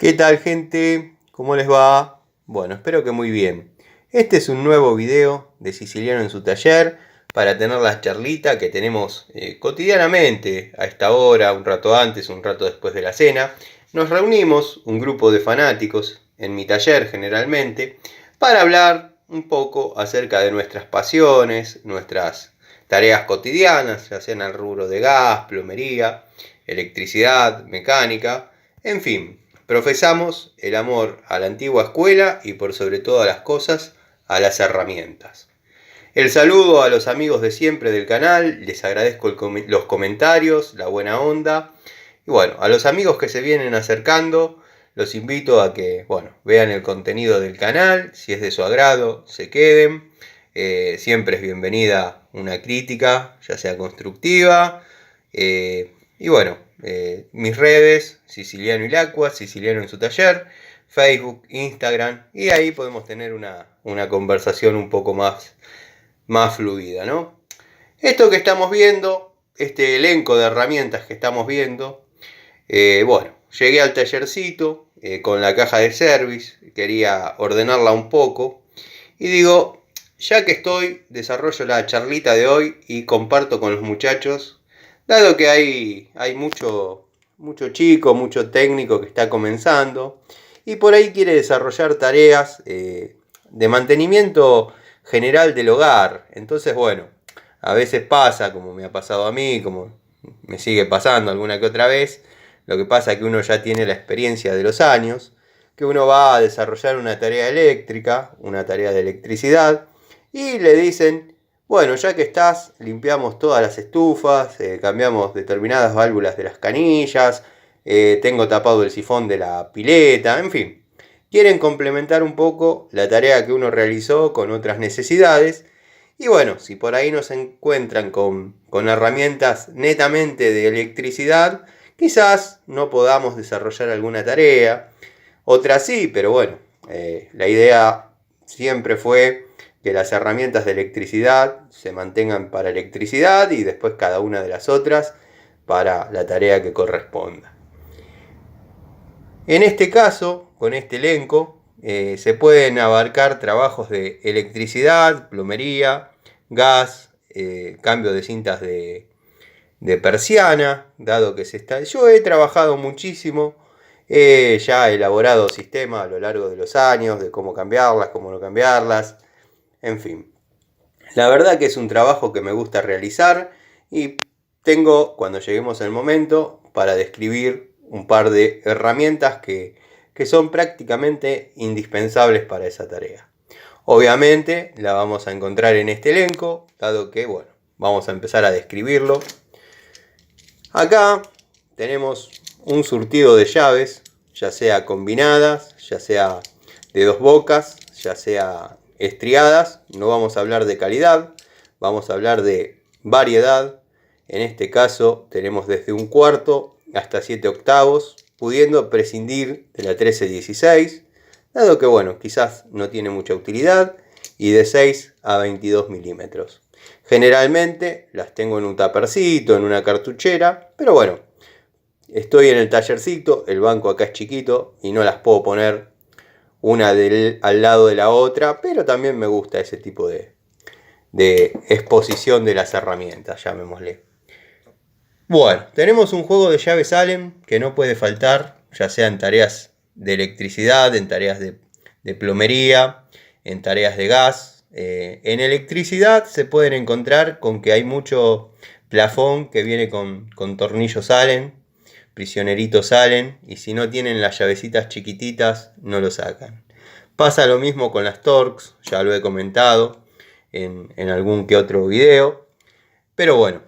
¿Qué tal, gente? ¿Cómo les va? Bueno, espero que muy bien. Este es un nuevo video de Siciliano en su taller para tener la charlita que tenemos cotidianamente a esta hora, un rato antes, un rato después de la cena. Nos reunimos, un grupo de fanáticos, en mi taller generalmente, para hablar un poco acerca de nuestras pasiones, nuestras tareas cotidianas, ya sea en el rubro de gas, plomería, electricidad, mecánica, en fin. Profesamos el amor a la antigua escuela y por sobre todas las cosas a las herramientas. El saludo a los amigos de siempre del canal, les agradezco los comentarios, la buena onda. Y bueno, a los amigos que se vienen acercando, los invito a que vean el contenido del canal, si es de su agrado, se queden. Siempre es bienvenida una crítica, ya sea constructiva. Y bueno, mis redes, Siciliano Ilacqua, Siciliano en su taller, Facebook, Instagram, y ahí podemos tener una conversación un poco más fluida, ¿no? Esto que estamos viendo, este elenco de herramientas que estamos viendo, llegué al tallercito con la caja de service, quería ordenarla un poco, y digo, ya que estoy, desarrollo la charlita de hoy y comparto con los muchachos. Dado que hay mucho chico, mucho técnico que está comenzando y por ahí quiere desarrollar tareas de mantenimiento general del hogar. Entonces, a veces pasa, como me ha pasado a mí, como me sigue pasando alguna que otra vez, lo que pasa es que uno ya tiene la experiencia de los años, que uno va a desarrollar una tarea eléctrica, una tarea de electricidad, y le dicen: bueno, ya que estás, limpiamos todas las estufas, cambiamos determinadas válvulas de las canillas, tengo tapado el sifón de la pileta, en fin. Quieren complementar un poco la tarea que uno realizó con otras necesidades. Y bueno, si por ahí nos encuentran con herramientas netamente de electricidad, quizás no podamos desarrollar alguna tarea. Otras sí, pero bueno, la idea siempre fue que las herramientas de electricidad se mantengan para electricidad y después cada una de las otras para la tarea que corresponda. En este caso, con este elenco, se pueden abarcar trabajos de electricidad, plomería, gas, cambio de cintas de persiana, dado que yo he trabajado muchísimo, ya he elaborado sistemas a lo largo de los años, de cómo cambiarlas, cómo no cambiarlas, en fin. La verdad que es un trabajo que me gusta realizar y tengo, cuando lleguemos al momento, para describir un par de herramientas que son prácticamente indispensables para esa tarea. Obviamente la vamos a encontrar en este elenco, dado que, vamos a empezar a describirlo. Acá tenemos un surtido de llaves, ya sea combinadas, ya sea de dos bocas, ya sea estriadas. No vamos a hablar de calidad, vamos a hablar de variedad. En este caso tenemos desde 1/4 hasta 7 octavos, pudiendo prescindir de la 1316, dado que quizás no tiene mucha utilidad, y de 6 a 22 milímetros. Generalmente las tengo en un tapercito, en una cartuchera, pero estoy en el tallercito, el banco acá es chiquito y no las puedo poner una al lado de la otra, pero también me gusta ese tipo de exposición de las herramientas, llamémosle. Bueno, tenemos un juego de llaves Allen que no puede faltar, ya sea en tareas de electricidad, en tareas de plomería, en tareas de gas. En electricidad se pueden encontrar con que hay mucho plafón que viene con tornillos Allen, prisioneritos Allen, y si no tienen las llavecitas chiquititas no lo sacan. Pasa lo mismo con las Torx, ya lo he comentado en algún que otro video, pero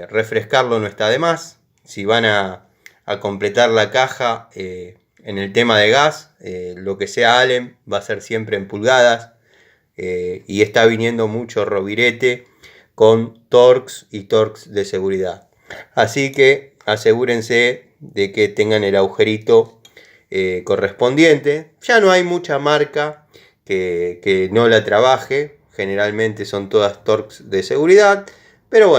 refrescarlo no está de más. Si van a completar la caja en el tema de gas, lo que sea Allen va a ser siempre en pulgadas, y está viniendo mucho Rovirete con Torx y Torx de seguridad. Así que asegúrense de que tengan el agujerito correspondiente. Ya no hay mucha marca que no la trabaje, generalmente son todas Torx de seguridad, pero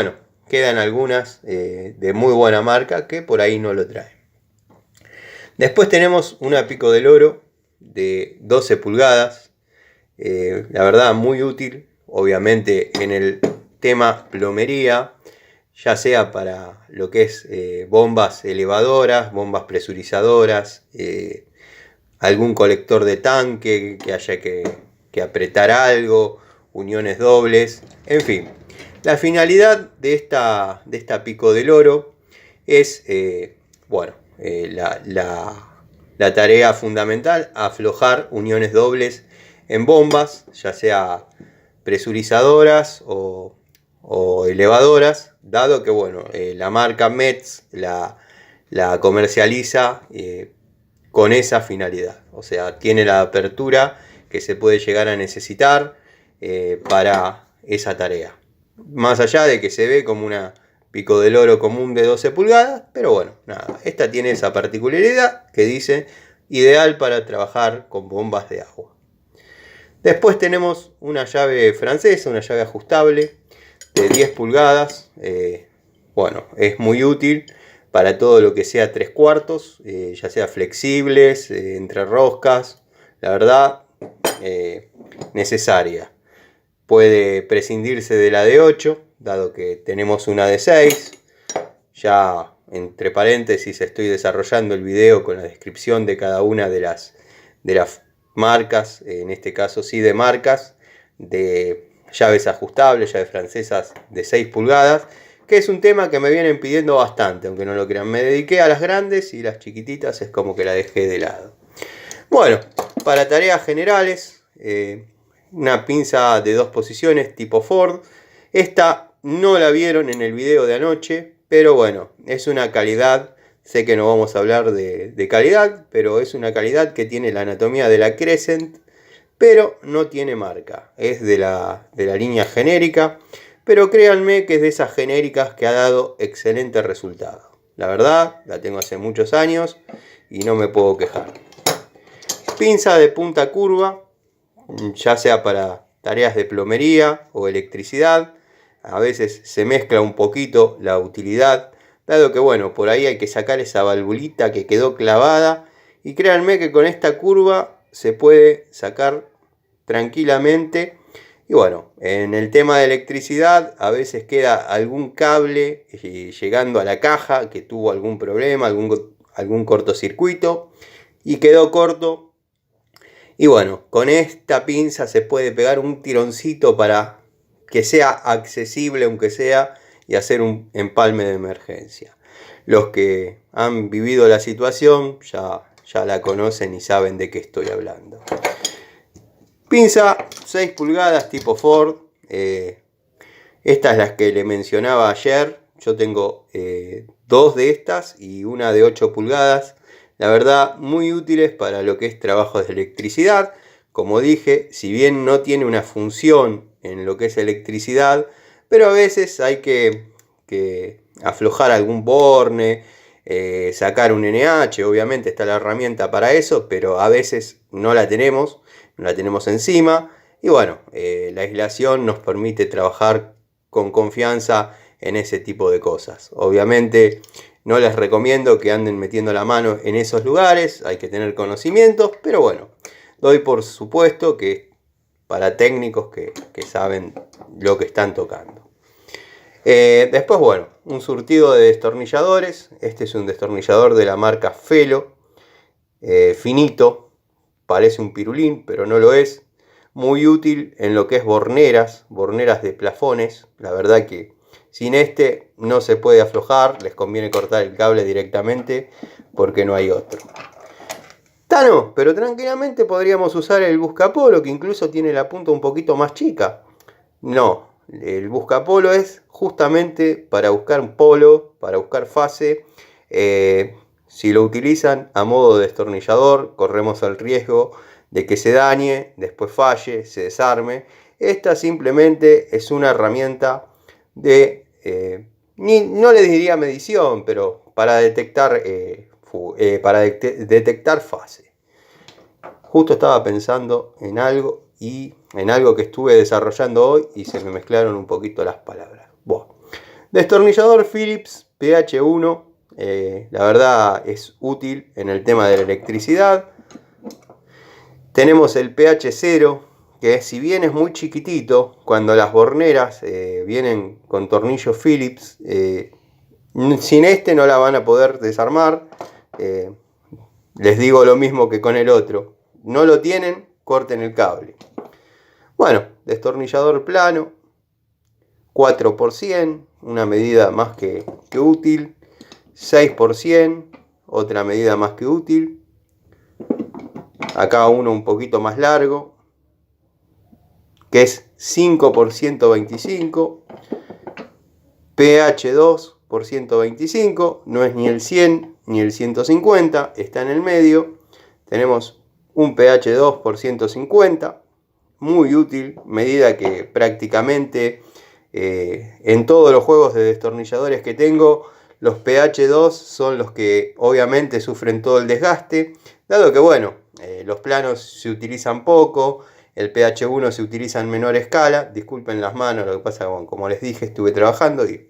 quedan algunas de muy buena marca que por ahí no lo traen. Después tenemos una pico del oro de 12 pulgadas. La verdad muy útil, obviamente en el tema plomería, ya sea para lo que es bombas elevadoras, bombas presurizadoras, algún colector de tanque que haya que apretar algo, uniones dobles, en fin. La finalidad de esta pico del oro es, la tarea fundamental, aflojar uniones dobles en bombas, ya sea presurizadoras o elevadoras, dado que la marca Metz la comercializa con esa finalidad. O sea, tiene la apertura que se puede llegar a necesitar para esa tarea. Más allá de que se ve como una pico del oro común de 12 pulgadas, pero bueno, nada, esta tiene esa particularidad que dice ideal para trabajar con bombas de agua. Después tenemos una llave francesa, una llave ajustable de 10 pulgadas. Es muy útil para todo lo que sea 3/4, ya sea flexibles, entre roscas, la verdad, necesaria. Puede prescindirse de la de 8, dado que tenemos una de 6. Ya entre paréntesis estoy desarrollando el video con la descripción de cada una de las marcas, en este caso sí de marcas, de llaves ajustables, llaves francesas de 6 pulgadas, que es un tema que me vienen pidiendo bastante, aunque no lo crean. Me dediqué a las grandes y las chiquititas es como que la dejé de lado. Bueno, para tareas generales, una pinza de 2 posiciones tipo Ford. Esta no la vieron en el video de anoche, pero bueno, es una calidad. Sé que no vamos a hablar de calidad, pero es una calidad que tiene la anatomía de la Crescent, pero no tiene marca. Es de la línea genérica, pero créanme que es de esas genéricas que ha dado excelente resultado. La verdad, la tengo hace muchos años y no me puedo quejar. Pinza de punta curva, ya sea para tareas de plomería o electricidad. A veces se mezcla un poquito la utilidad, dado que por ahí hay que sacar esa valvulita que quedó clavada, y créanme que con esta curva se puede sacar tranquilamente. Y en el tema de electricidad a veces queda algún cable llegando a la caja que tuvo algún problema, algún cortocircuito y quedó corto. Y con esta pinza se puede pegar un tironcito para que sea accesible, aunque sea, y hacer un empalme de emergencia. Los que han vivido la situación ya la conocen y saben de qué estoy hablando. Pinza 6 pulgadas tipo Ford. Estas es las que le mencionaba ayer. Yo tengo 2 de estas y una de 8 pulgadas. La verdad, muy útiles para lo que es trabajo de electricidad. Como dije, si bien no tiene una función en lo que es electricidad, pero a veces hay que aflojar algún borne, sacar un NH, obviamente está la herramienta para eso, pero a veces no la tenemos encima. Y la aislación nos permite trabajar con confianza en ese tipo de cosas. Obviamente no les recomiendo que anden metiendo la mano en esos lugares, hay que tener conocimientos, pero doy por supuesto que para técnicos que saben lo que están tocando. Después, un surtido de destornilladores. Este es un destornillador de la marca Felo, finito, parece un pirulín, pero no lo es. Muy útil en lo que es borneras de plafones. La verdad que sin este no se puede aflojar, les conviene cortar el cable directamente porque no hay otro. No, pero tranquilamente podríamos usar el buscapolo, que incluso tiene la punta un poquito más chica. No, el buscapolo es justamente para buscar un polo, para buscar fase. Si lo utilizan a modo de destornillador, corremos el riesgo de que se dañe, después falle, se desarme. Esta simplemente es una herramienta de, no le diría medición, pero para detectar, detectar fase. Justo estaba pensando en algo que estuve desarrollando hoy y se me mezclaron un poquito las palabras. Destornillador Phillips PH1, La verdad es útil en el tema de la electricidad. Tenemos el pH 0, que si bien es muy chiquitito, cuando las borneras vienen con tornillos Phillips, sin este no la van a poder desarmar. Les digo lo mismo que con el otro. No lo tienen, corten el cable. Bueno, destornillador plano, 4%, una medida más que útil. 6%, otra medida más que útil. Acá uno un poquito más largo, que es 5 por 125. pH 2 por 125, no es ni el 100 ni el 150, está en el medio. Tenemos un pH 2 por 150, muy útil, medida que prácticamente en todos los juegos de destornilladores que tengo, los pH 2 son los que obviamente sufren todo el desgaste, dado que bueno, los planos se utilizan poco, el pH 1 se utiliza en menor escala. Disculpen las manos, lo que pasa que bueno, como les dije, estuve trabajando y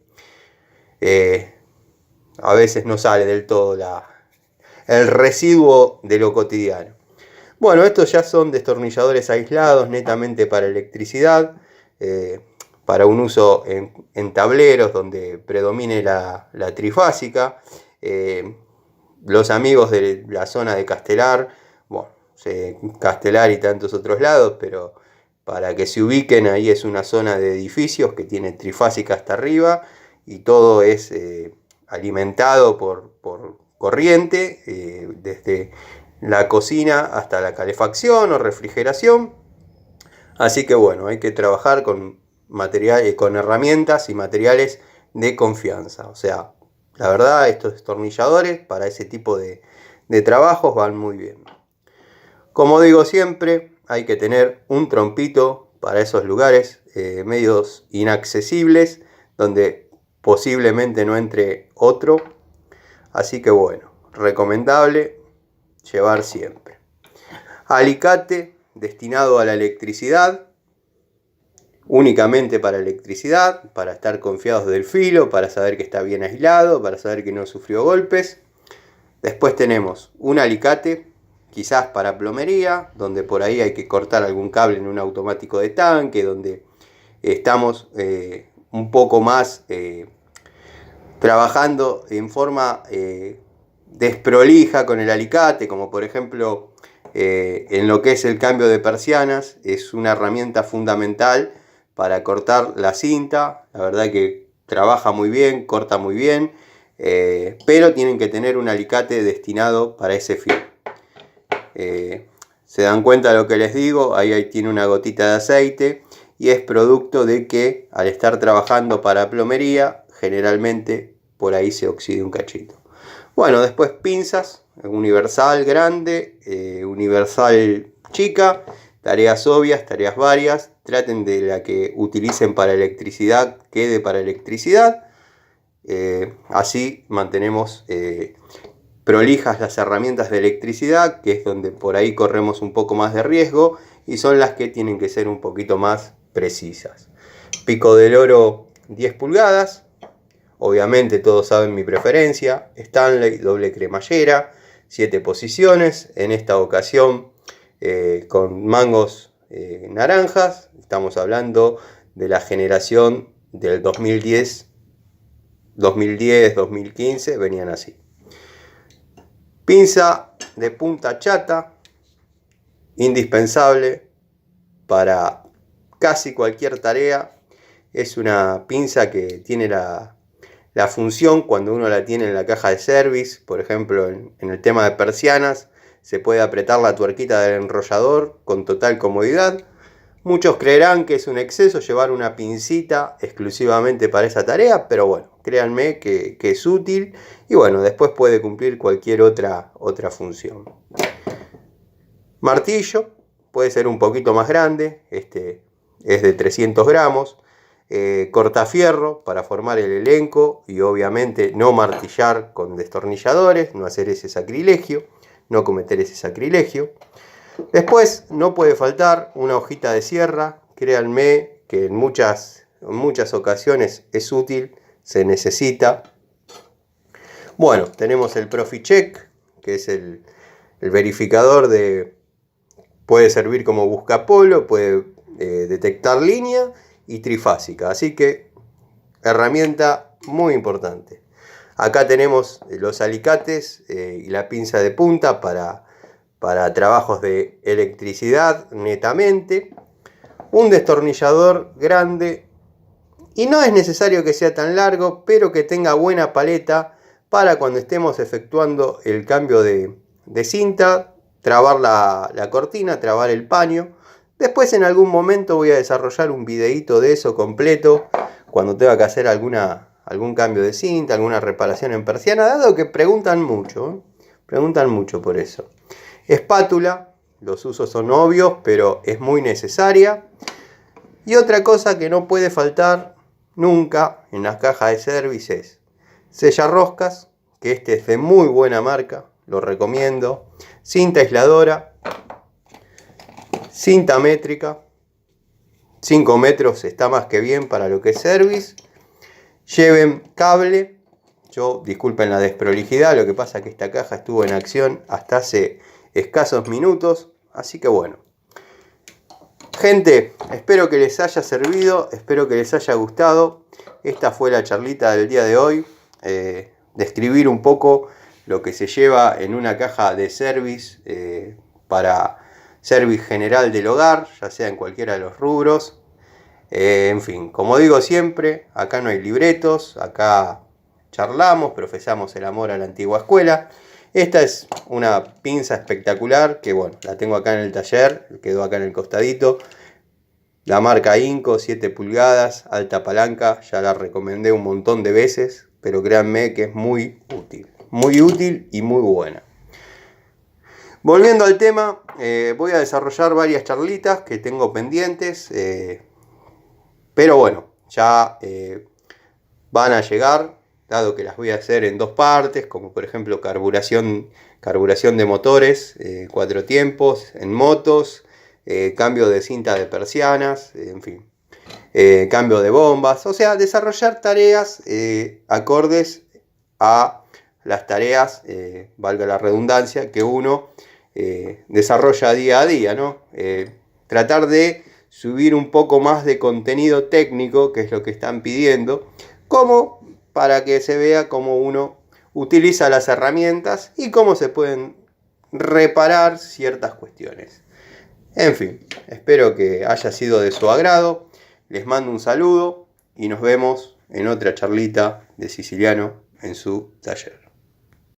a veces no sale del todo el residuo de lo cotidiano. Bueno, estos ya son destornilladores aislados netamente para electricidad, para un uso en tableros donde predomine la trifásica. Los amigos de la zona de Castelar, bueno, Castelar y tantos otros lados, pero para que se ubiquen, ahí es una zona de edificios que tiene trifásica hasta arriba y todo es alimentado por corriente, desde la cocina hasta la calefacción o refrigeración. Así que bueno, hay que trabajar con herramientas y materiales de confianza. O sea, la verdad, estos destornilladores para ese tipo de trabajos van muy bien. Como digo siempre, hay que tener un trompito para esos lugares medios inaccesibles, donde posiblemente no entre otro. Así que bueno, recomendable llevar siempre. Alicate destinado a la electricidad, únicamente para electricidad, para estar confiados del filo, para saber que está bien aislado, para saber que no sufrió golpes. Después tenemos un alicate, quizás para plomería, donde por ahí hay que cortar algún cable en un automático de tanque, donde estamos un poco más trabajando en forma desprolija con el alicate, como por ejemplo en lo que es el cambio de persianas. Es una herramienta fundamental para cortar la cinta. La verdad que trabaja muy bien, corta muy bien, pero tienen que tener un alicate destinado para ese fin. Se dan cuenta de lo que les digo, ahí tiene una gotita de aceite y es producto de que al estar trabajando para plomería, generalmente por ahí se oxida un cachito. Bueno, después pinzas, universal grande, universal chica, tareas obvias, tareas varias. Traten de la que utilicen para electricidad, quede para electricidad. Así mantenemos prolijas las herramientas de electricidad, que es donde por ahí corremos un poco más de riesgo y son las que tienen que ser un poquito más precisas. Pico del oro 10 pulgadas. Obviamente todos saben mi preferencia, Stanley, doble cremallera, 7 posiciones, en esta ocasión con mangos naranjas. Estamos hablando de la generación del 2010, 2015, venían así. Pinza de punta chata, indispensable para casi cualquier tarea. Es una pinza que tiene la función cuando uno la tiene en la caja de service. Por ejemplo, en el tema de persianas, se puede apretar la tuerquita del enrollador con total comodidad. Muchos creerán que es un exceso llevar una pincita exclusivamente para esa tarea, pero bueno, créanme que es útil y bueno, después puede cumplir cualquier otra función. Martillo, puede ser un poquito más grande, este es de 300 gramos. Cortafierro para formar el elenco y obviamente no martillar con destornilladores, no hacer ese sacrilegio, no cometer ese sacrilegio. Después no puede faltar una hojita de sierra, créanme que en muchas ocasiones es útil, se necesita. Bueno, tenemos el ProfiCheck, que es el verificador puede servir como buscapolo, puede detectar línea y trifásica. Así que herramienta muy importante. Acá tenemos los alicates y la pinza de punta para trabajos de electricidad netamente. Un destornillador grande, y no es necesario que sea tan largo, pero que tenga buena paleta para cuando estemos efectuando el cambio de cinta, trabar la cortina, trabar el paño. Después en algún momento voy a desarrollar un videíto de eso completo, cuando tenga que hacer algún cambio de cinta, alguna reparación en persiana, dado que preguntan mucho por eso. Espátula, los usos son obvios, pero es muy necesaria. Y otra cosa que no puede faltar nunca en las cajas de service es sellarroscas, que este es de muy buena marca, lo recomiendo. Cinta aisladora, cinta métrica, 5 metros está más que bien para lo que es service. Lleven cable. Disculpen la desprolijidad, lo que pasa es que esta caja estuvo en acción hasta hace escasos minutos, así que bueno. Gente, espero que les haya servido, espero que les haya gustado. Esta fue la charlita del día de hoy, describir un poco lo que se lleva en una caja de service para service general del hogar, ya sea en cualquiera de los rubros. En fin, como digo siempre, acá no hay libretos, acá charlamos, profesamos el amor a la antigua escuela. Esta es una pinza espectacular que bueno, la tengo acá en el taller, quedó acá en el costadito. La marca Inco, 7 pulgadas, alta palanca, ya la recomendé un montón de veces, pero créanme que es muy útil y muy buena. Volviendo al tema, voy a desarrollar varias charlitas que tengo pendientes, pero bueno, ya van a llegar, dado que las voy a hacer en 2 partes, como por ejemplo carburación de motores, 4 tiempos, en motos, cambio de cinta de persianas, en fin, cambio de bombas, o sea, desarrollar tareas acordes a las tareas, valga la redundancia, que uno desarrolla día a día, ¿no? Tratar de subir un poco más de contenido técnico, que es lo que están pidiendo, como para que se vea cómo uno utiliza las herramientas y cómo se pueden reparar ciertas cuestiones. En fin, espero que haya sido de su agrado. Les mando un saludo y nos vemos en otra charlita de Siciliano en su taller.